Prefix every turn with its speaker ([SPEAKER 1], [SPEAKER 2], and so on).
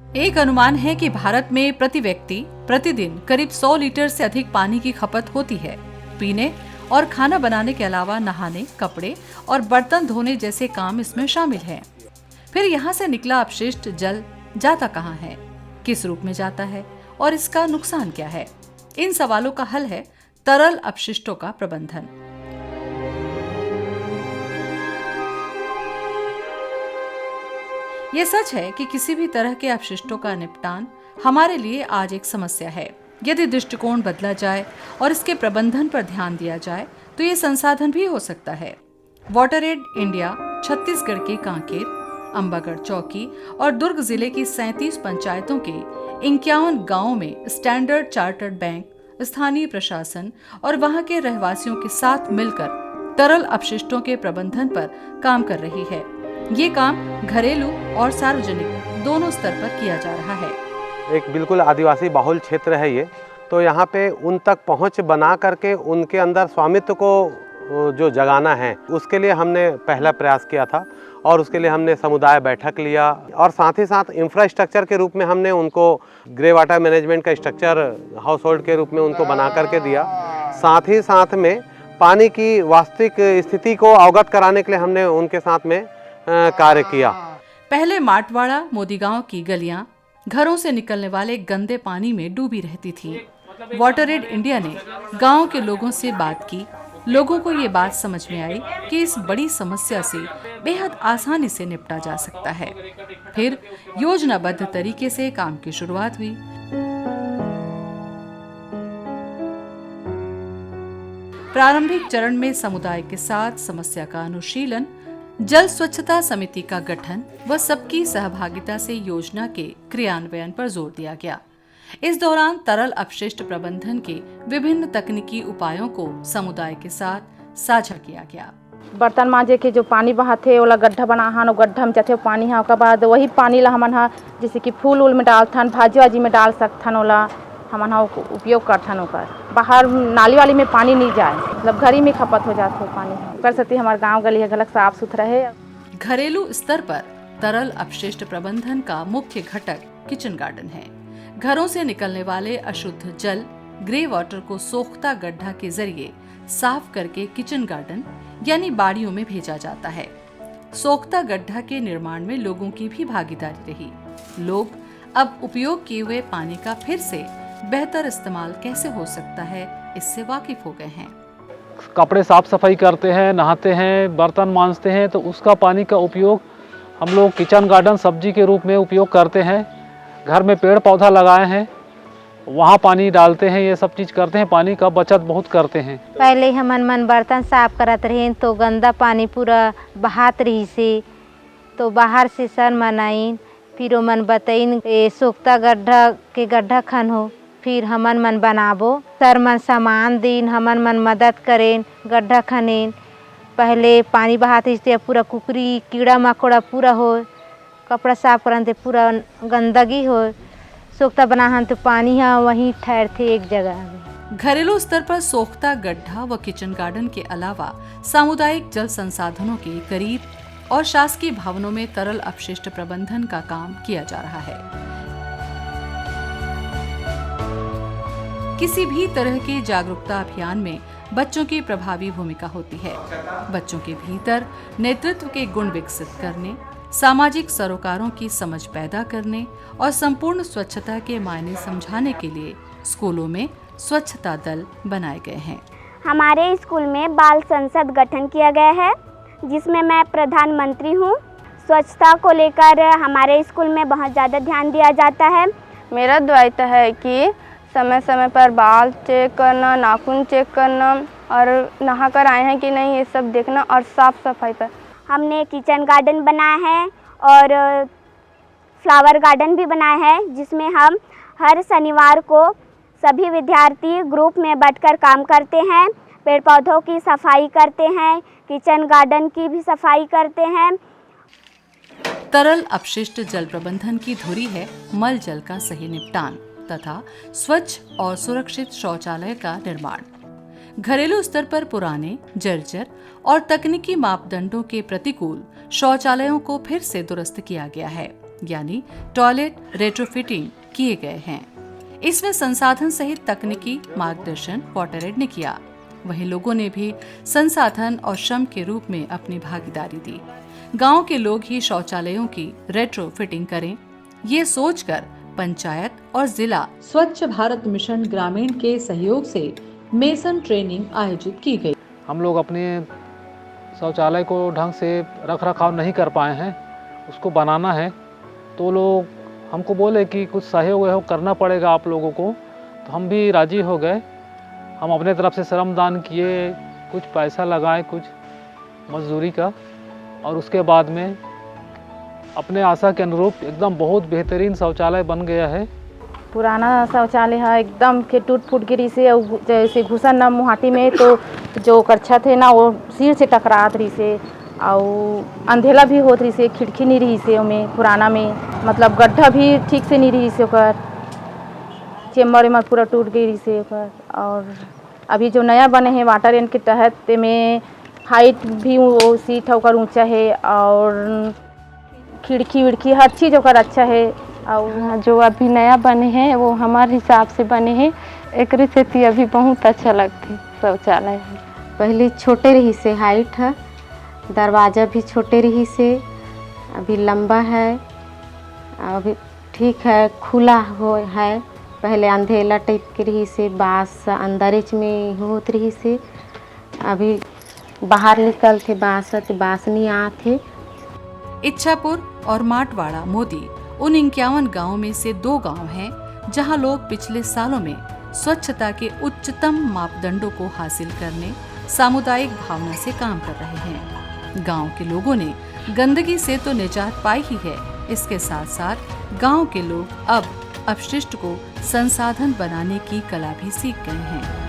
[SPEAKER 1] एक अनुमान है कि भारत में प्रति व्यक्ति प्रतिदिन करीब 100 लीटर से अधिक पानी की खपत होती है। पीने और खाना बनाने के अलावा नहाने, कपड़े और बर्तन धोने जैसे काम इसमें शामिल हैं। फिर यहाँ से निकला अपशिष्ट जल जाता कहाँ है, किस रूप में जाता है और इसका नुकसान क्या है? इन सवालों का हल है तरल अपशिष्टों का प्रबंधन। ये सच है कि किसी भी तरह के अपशिष्टों का निपटान हमारे लिए आज एक समस्या है। यदि दृष्टिकोण बदला जाए और इसके प्रबंधन पर ध्यान दिया जाए तो ये संसाधन भी हो सकता है। वाटरएड इंडिया छत्तीसगढ़ के कांकेर, अंबागढ़ चौकी और दुर्ग जिले की 37 पंचायतों के 51 गांवों में स्टैंडर्ड चार्टर्ड बैंक, स्थानीय प्रशासन और वहां के रहवासियों के साथ मिलकर तरल अपशिष्टों के प्रबंधन पर काम कर रही है। ये काम घरेलू और सार्वजनिक दोनों स्तर पर किया जा रहा है।
[SPEAKER 2] एक बिल्कुल आदिवासी बहुल क्षेत्र है ये, तो यहाँ पे उन तक पहुँच बना करके उनके अंदर स्वामित्व को जो जगाना है, उसके लिए हमने पहला प्रयास किया था और उसके लिए हमने समुदाय बैठक लिया और साथ ही साथ इंफ्रास्ट्रक्चर के रूप में हमने उनको ग्रे वाटर मैनेजमेंट का स्ट्रक्चर हाउस होल्ड के रूप में उनको बना करके दिया। साथ ही साथ में पानी की वास्तविक स्थिति को अवगत कराने के लिए हमने उनके साथ में कार्य किया।
[SPEAKER 1] पहले माटवाड़ा मोदीगांव की गलियां घरों से निकलने वाले गंदे पानी में डूबी रहती थी। वाटरएड इंडिया ने गांव के लोगों से बात की। लोगों को ये बात समझ में आई कि इस बड़ी समस्या से बेहद आसानी से निपटा जा सकता है। फिर योजनाबद्ध तरीके से काम की शुरुआत हुई। प्रारंभिक चरण में समुदाय के साथ समस्या का अनुशीलन, जल स्वच्छता समिति का गठन व सबकी सहभागिता से योजना के क्रियान्वयन पर जोर दिया गया। इस दौरान तरल अपशिष्ट प्रबंधन के विभिन्न तकनीकी उपायों को समुदाय के साथ साझा किया गया।
[SPEAKER 3] बर्तन मांजे के जो पानी बहाथे ओला गड्ढा बना हन, गड्ढा में जाथे पानी हा, ओकर बाद वही पानी ला हमन हा जैसे कि फूल उल में डालथन, भाजी वाजी में डाल सकथन, ओला हमन हा उपयोग करथन। ओकर बाहर नाली वाली में पानी नहीं जाए, मतलब घर ही में खपत हो जाते पानी। कर सकती हमारे गाँव गली है गलत साफ सुथरा है।
[SPEAKER 1] घरेलू स्तर पर तरल अपशिष्ट प्रबंधन का मुख्य घटक किचन गार्डन है। घरों से निकलने वाले अशुद्ध जल ग्रे वाटर को सोख्ता गड्ढा के जरिए साफ करके किचन गार्डन यानी बाड़ियों में भेजा जाता है। सोख्ता गड्ढा के निर्माण में लोगों की भी भागीदारी रही। लोग अब उपयोग किए हुए पानी का फिर से बेहतर इस्तेमाल कैसे हो सकता है, इससे वाकिफ हो गए हैं।
[SPEAKER 4] कपड़े साफ सफाई करते हैं, नहाते हैं, बर्तन मांजते हैं, तो उसका पानी का उपयोग हम लोग किचन गार्डन सब्जी के रूप में उपयोग करते हैं। घर में पेड़ पौधा लगाए हैं, वहाँ पानी डालते हैं, ये सब चीज़ करते हैं, पानी का बचत बहुत करते हैं।
[SPEAKER 5] पहले हमन मन बर्तन साफ करत रहे तो गंदा पानी पूरा बहात रही से, तो बाहर से सर मनाइन, फिर ओ मन बताइन सोख्ता गड्ढा के गड्ढा खन हो, फिर हमन मन बनाबो, सर मन सामान दिन, हमन मन मदद करें गड्ढा खनेन। पहले पानी बहाते थे पूरा कुकरी कीड़ा मकोड़ा पूरा हो, कपड़ा साफ करन ते पूरा गंदगी हो, सोख्ता बनाहन तो पानी हा वहीं ठहरते एक जगह।
[SPEAKER 1] घरेलू स्तर पर सोख्ता गड्ढा व किचन गार्डन के अलावा सामुदायिक जल संसाधनों के करीब और शासकीय भवनों में तरल अपशिष्ट प्रबंधन का काम किया जा रहा है। किसी भी तरह के जागरूकता अभियान में बच्चों की प्रभावी भूमिका होती है। बच्चों के भीतर नेतृत्व के गुण विकसित करने, सामाजिक सरोकारों की समझ पैदा करने और संपूर्ण स्वच्छता के मायने समझाने के लिए स्कूलों में स्वच्छता दल बनाए गए हैं।
[SPEAKER 6] हमारे स्कूल में बाल संसद गठन किया गया है, जिसमें मैं प्रधानमंत्री हूँ। स्वच्छता को लेकर हमारे स्कूल में बहुत ज़्यादा ध्यान दिया जाता है।
[SPEAKER 7] मेरा दायित्व है कि समय समय पर बाल चेक करना, नाखून चेक करना और नहा कर आए हैं कि नहीं ये सब देखना और साफ सफाई पर।
[SPEAKER 6] हमने किचन गार्डन बनाया है और फ्लावर गार्डन भी बनाया है, जिसमें हम हर शनिवार को सभी विद्यार्थी ग्रुप में बैठकर काम करते हैं, पेड़ पौधों की सफाई करते हैं, किचन गार्डन की भी सफाई करते हैं।
[SPEAKER 1] तरल अपशिष्ट जल प्रबंधन की धुरी है मल जल का सही निपटान तथा स्वच्छ और सुरक्षित शौचालय का निर्माण। घरेलू स्तर पर पुराने, जर्जर और तकनीकी मापदंडों के प्रतिकूल शौचालयों को फिर से दुरुस्त किया गया है। यानी टॉयलेट रेट्रोफिटिंग किए गए हैं। इसमें संसाधन सहित तकनीकी मार्गदर्शन वाटरएड ने किया। वहीं लोगों ने भी संसाधन और श्रम के रूप में अपनी भागीदारी दी। गांव के लोग ही शौचालयों की रेट्रो फिटिंग करें, ये सोचकर पंचायत और जिला स्वच्छ भारत मिशन ग्रामीण के सहयोग से मेसन ट्रेनिंग आयोजित की गई।
[SPEAKER 4] हम लोग अपने शौचालय को ढंग से रख रखाव नहीं कर पाए हैं, उसको बनाना है। तो लोग हमको बोले कि कुछ सहयोग करना पड़ेगा आप लोगों को, तो हम भी राजी हो गए। हम अपने तरफ से श्रमदान किए, कुछ पैसा लगाए, कुछ मजदूरी का, और उसके बाद में अपने आशा के अनुरूप एकदम बहुत बेहतरीन शौचालय बन गया है।
[SPEAKER 3] पुराना शौचालय है एकदम के टूट फूट गिरी से, जैसे घुसन न मुहाटी में तो जो छत है ना वो सिर से टकरात रही से, और अंधेला भी होत रही से, खिड़की नहीं रही से उमें पुराना में, मतलब गड्ढा भी ठीक से नहीं रही से ओकर, चेम्बर में पूरा टूट गई रही से ओकर। और अभी जो नया बने हैं वाटर एन के तहत में हाइट भी वो सीट होकर ऊंचा है, और खिड़की विड़की हर चीज़ ओकर अच्छा है। और
[SPEAKER 7] जो अभी नया बने हैं वो हमारे हिसाब से बने हैं, एक से अभी बहुत अच्छा लगती शौचालय।
[SPEAKER 5] पहले छोटे रही से हाइट है, दरवाज़ा भी छोटे रही से, अभी लंबा है, अभी ठीक है, खुला हो है। पहले अंधेला टाइप के रही से, बाँस अंदर में होत रही से, अभी बाहर निकल थे बाँस नहीं आते।
[SPEAKER 1] इच्छापुर और माटवाड़ा मोदी उन 51 गांवों में से 2 गांव हैं जहां लोग पिछले सालों में स्वच्छता के उच्चतम मापदंडों को हासिल करने सामुदायिक भावना से काम कर रहे हैं। गांव के लोगों ने गंदगी से तो निजात पाई ही है, इसके साथ साथ गांव के लोग अब अपशिष्ट को संसाधन बनाने की कला भी सीख गए हैं।